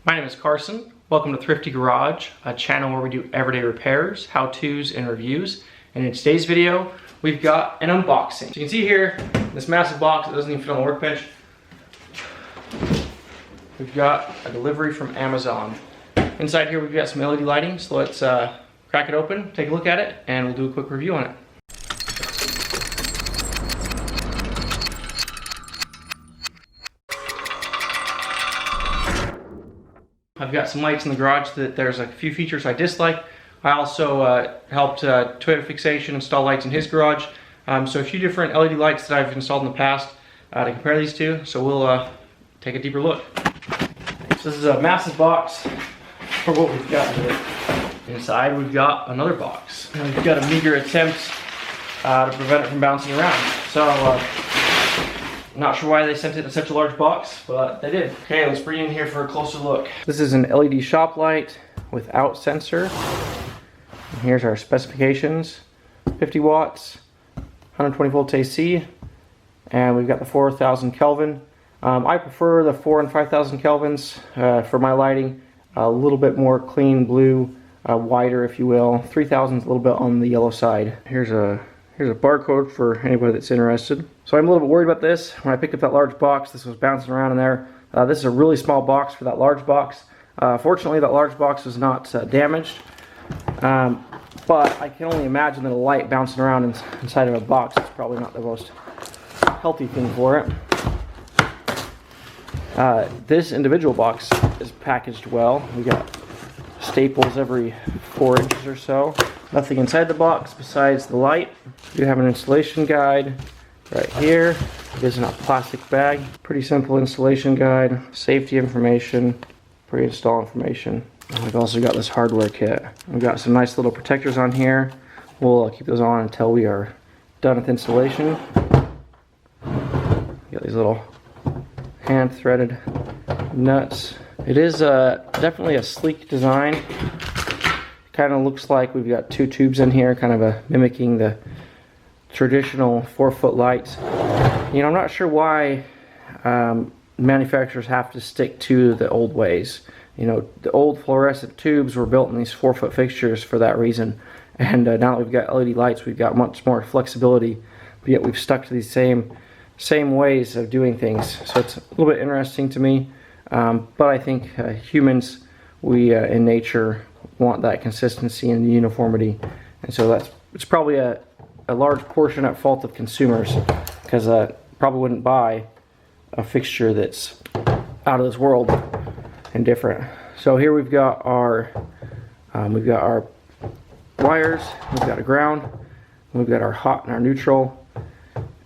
My name is Carson. Welcome to Thrifty Garage, a channel where we do everyday repairs, how-tos, and reviews. And in today's video, we've got an unboxing. So you can see here, this massive box that doesn't even fit on the workbench. We've got a delivery from Amazon. Inside here, we've got some LED lighting, so let's crack it open, take a look at it, and we'll do a quick review on it. I've got some lights in the garage that there's a few features I dislike. I also helped Toyota Fixation install lights in his garage. So a few different LED lights that I've installed in the past to compare these two. So we'll take a deeper look. So this is a massive box for what we've got here. Inside we've got another box. And we've got a meager attempt to prevent it from bouncing around. So not sure why they sent it in such a large box, but they did. Okay, let's bring it in here for a closer look. This is an LED shop light without sensor. And here's our specifications. 50 watts, 120 volts AC, and we've got the 4000 Kelvin. I prefer the 4,000 and 5,000 Kelvins for my lighting. A little bit more clean blue, wider if you will. 3,000 is a little bit on the yellow side. Here's a barcode for anybody that's interested. So I'm a little bit worried about this. When I picked up that large box, this was bouncing around in there. This is a really small box for that large box. Fortunately, that large box was not damaged. But I can only imagine that a light bouncing around inside of a box is probably not the most healthy thing for it. This individual box is packaged well. We got staples every 4 inches or so. Nothing inside the box besides the light. We have an installation guide right here. It is in a plastic bag. Pretty simple installation guide. Safety information, pre-install information. And we've also got this hardware kit. We've got some nice little protectors on here. We'll keep those on until we are done with installation. Got these little hand-threaded nuts. It is definitely a sleek design. Kind of looks like we've got 2 tubes in here, kind of mimicking the traditional 4-foot lights. You know, I'm not sure why manufacturers have to stick to the old ways. You know, the old fluorescent tubes were built in these 4-foot fixtures for that reason. And now that we've got LED lights, we've got much more flexibility, but yet we've stuck to these same ways of doing things. So it's a little bit interesting to me. But I think humans, we in nature, want that consistency and uniformity, and so it's probably a large portion at fault of consumers, because probably wouldn't buy a fixture that's out of this world and different. So here we've got our wires, we've got a ground, we've got our hot and our neutral,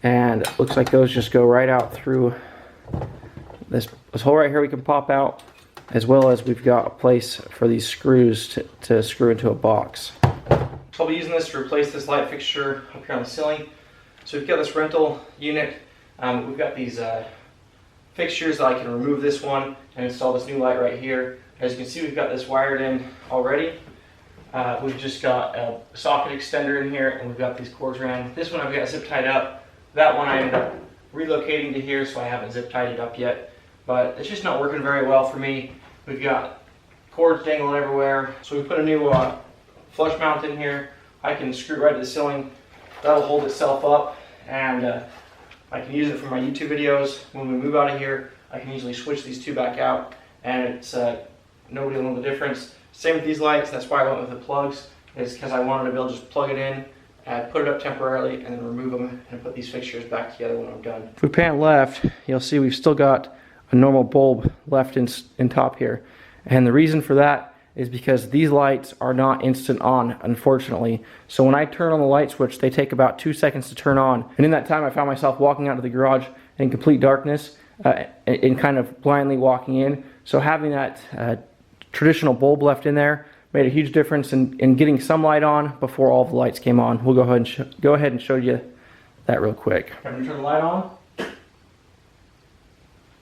and it looks like those just go right out through this hole right here we can pop out, as well as we've got a place for these screws to screw into a box. So I'll be using this to replace this light fixture up here on the ceiling. So we've got this rental unit. We've got these fixtures that I can remove this one and install this new light right here. As you can see, we've got this wired in already. We've just got a socket extender in here, and we've got these cords around. This one I've got zip tied up. That one I ended up relocating to here, so I haven't zip tied it up yet. But it's just not working very well for me. We've got cords dangling everywhere. So we put a new flush mount in here. I can screw right to the ceiling. That'll hold itself up, and I can use it for my YouTube videos. When we move out of here, I can easily switch these two back out, and it's nobody will know the difference. Same with these lights. That's why I went with the plugs, is because I wanted to be able to just plug it in, put it up temporarily, and then remove them and put these fixtures back together when I'm done. If we pan left, you'll see we've still got a normal bulb left in top here, and the reason for that is because these lights are not instant on, unfortunately. So when I turn on the light switch, they take about 2 seconds to turn on, and in that time I found myself walking out to the garage in complete darkness and kind of blindly walking in. So having that traditional bulb left in there made a huge difference in getting some light on before all the lights came on. We'll go ahead and show you that real quick. I'm gonna turn the light on.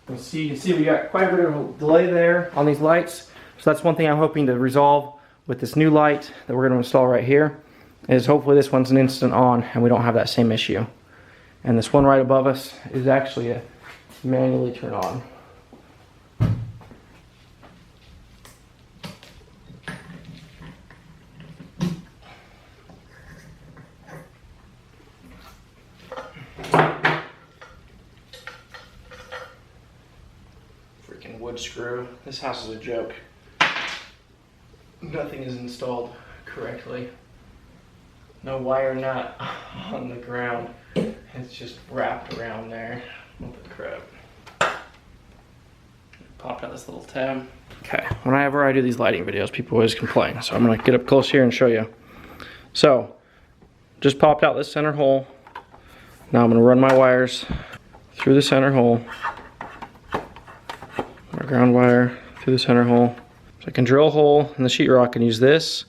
You can see we got quite a bit of a delay there on these lights. So that's one thing I'm hoping to resolve with this new light that we're going to install right here, is hopefully this one's an instant on and we don't have that same issue. And this one right above us is actually a manually turn on. wood screw. This house is a joke. Nothing is installed correctly. No wire nut on the ground. It's just wrapped around there. What the crap. Popped out this little tab. Okay, whenever I do these lighting videos, people always complain. So I'm gonna get up close here and show you. So, just popped out this center hole. Now I'm gonna run my wires through the center hole. My ground wire through the center hole. So I can drill a hole in the sheetrock and use this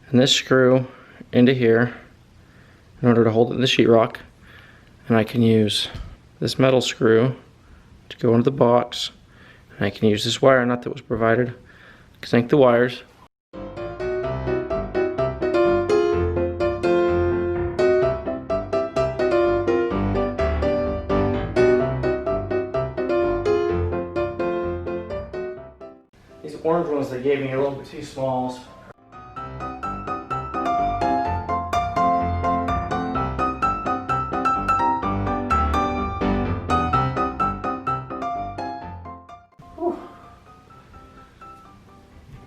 and this screw into here in order to hold it in the sheetrock. And I can use this metal screw to go into the box. And I can use this wire nut that was provided, connect the wires. These orange ones they gave me are a little bit too small.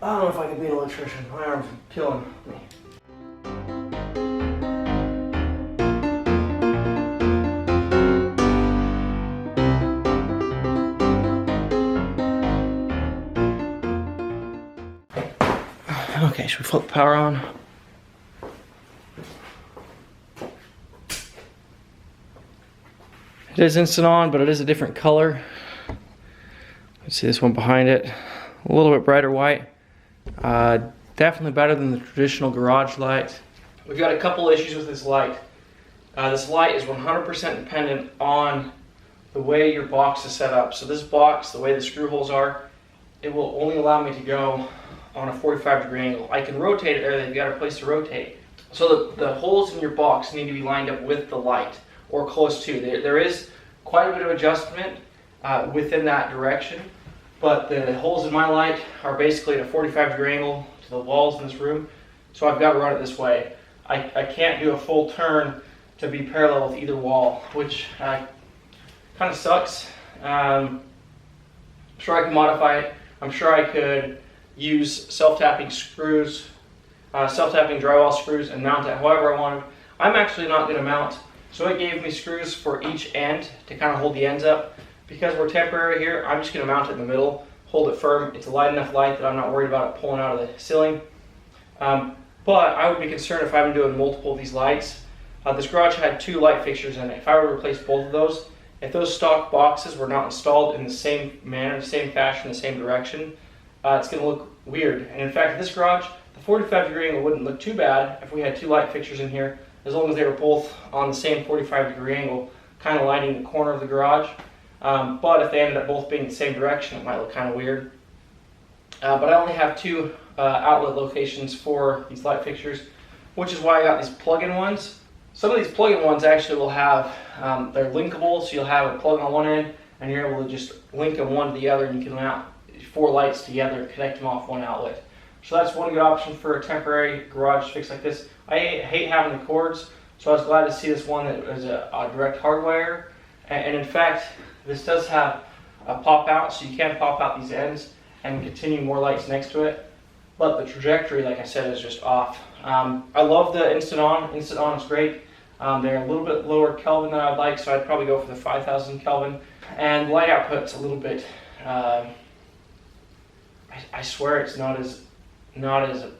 I don't know if I can be an electrician. My arms are killing me. Okay, should we flip the power on? It is instant on, but it is a different color. Let's see this one behind it. A little bit brighter white. Definitely better than the traditional garage light. We've got a couple issues with this light. This light is 100% dependent on the way your box is set up. So this box, the way the screw holes are, it will only allow me to go on a 45-degree angle. I can rotate it there, they've got a place to rotate. So the holes in your box need to be lined up with the light, or close to. There is quite a bit of adjustment within that direction. But the holes in my light are basically at a 45-degree angle to the walls in this room. So I've got to run it this way. I can't do a full turn to be parallel with either wall, which kind of sucks. I'm sure I can modify it. I'm sure I could use self-tapping screws, self-tapping drywall screws and mount it however I want. I'm actually not going to mount. So it gave me screws for each end to kind of hold the ends up. Because we're temporary here, I'm just going to mount it in the middle, hold it firm. It's a light enough light that I'm not worried about it pulling out of the ceiling. But I would be concerned if I'm doing multiple of these lights. This garage had 2 light fixtures in it. If I were to replace both of those, if those stock boxes were not installed in the same manner, the same fashion, the same direction, it's going to look weird. And in fact, this garage, the 45-degree angle wouldn't look too bad if we had 2 light fixtures in here, as long as they were both on the same 45-degree angle, kind of lighting the corner of the garage. But if they ended up both being the same direction, it might look kind of weird. But I only have 2 outlet locations for these light fixtures, which is why I got these plug-in ones. Some of these plug-in ones actually will have, they're linkable, so you'll have a plug on one end, and you're able to just link them one to the other, and you can mount 4 lights together, connect them off one outlet. So that's one good option for a temporary garage fix like this. I hate having the cords, so I was glad to see this one that is a direct hardwire. And in fact, this does have a pop out, so you can pop out these ends and continue more lights next to it. But the trajectory, like I said, is just off. I love the instant on. Instant on is great. They're a little bit lower Kelvin than I'd like, so I'd probably go for the 5,000 Kelvin. And light output's a little bit, I swear it's not as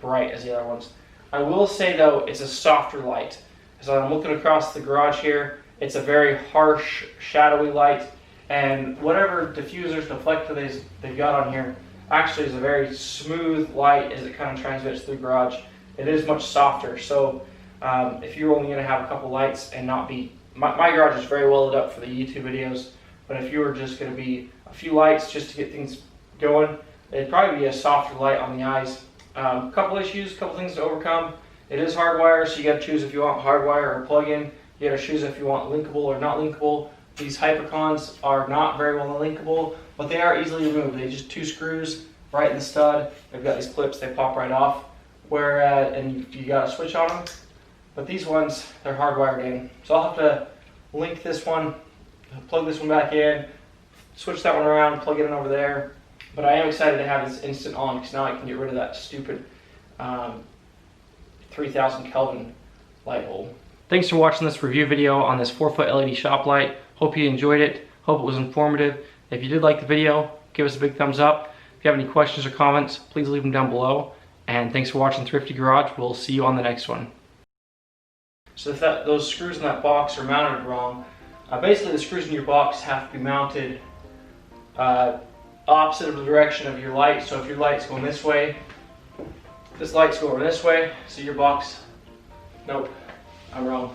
bright as the other ones. I will say though, it's a softer light. So I'm looking across the garage here, it's a very harsh, shadowy light. And whatever diffusers, deflector they've got on here actually is a very smooth light as it kind of transmits through the garage. It is much softer. So if you're only going to have a couple lights and not be, my garage is very well lit up for the YouTube videos, but if you were just going to be a few lights just to get things going, it'd probably be a softer light on the eyes. Couple issues, couple things to overcome. It is hardwire, so you got to choose if you want hardwire or plug-in. You got to choose if you want linkable or not linkable. These Hypercons are not very well linkable, but they are easily removed. They just 2 screws right in the stud. They've got these clips, they pop right off. And you got a switch on them. But these ones, they're hardwired in. So I'll have to link this one, plug this one back in, switch that one around, plug it in over there, But I am excited to have this instant on because now I can get rid of that stupid 3000 Kelvin light bulb. Thanks for watching this review video on this 4-foot LED shop light. Hope you enjoyed it. Hope it was informative. If you did like the video, give us a big thumbs up. If you have any questions or comments, please leave them down below. And thanks for watching Thrifty Garage. We'll see you on the next one. So if those screws in that box are mounted wrong, basically the screws in your box have to be mounted opposite of the direction of your light. So if your light's going this way, this light's going this way, so your box, nope, I'm wrong.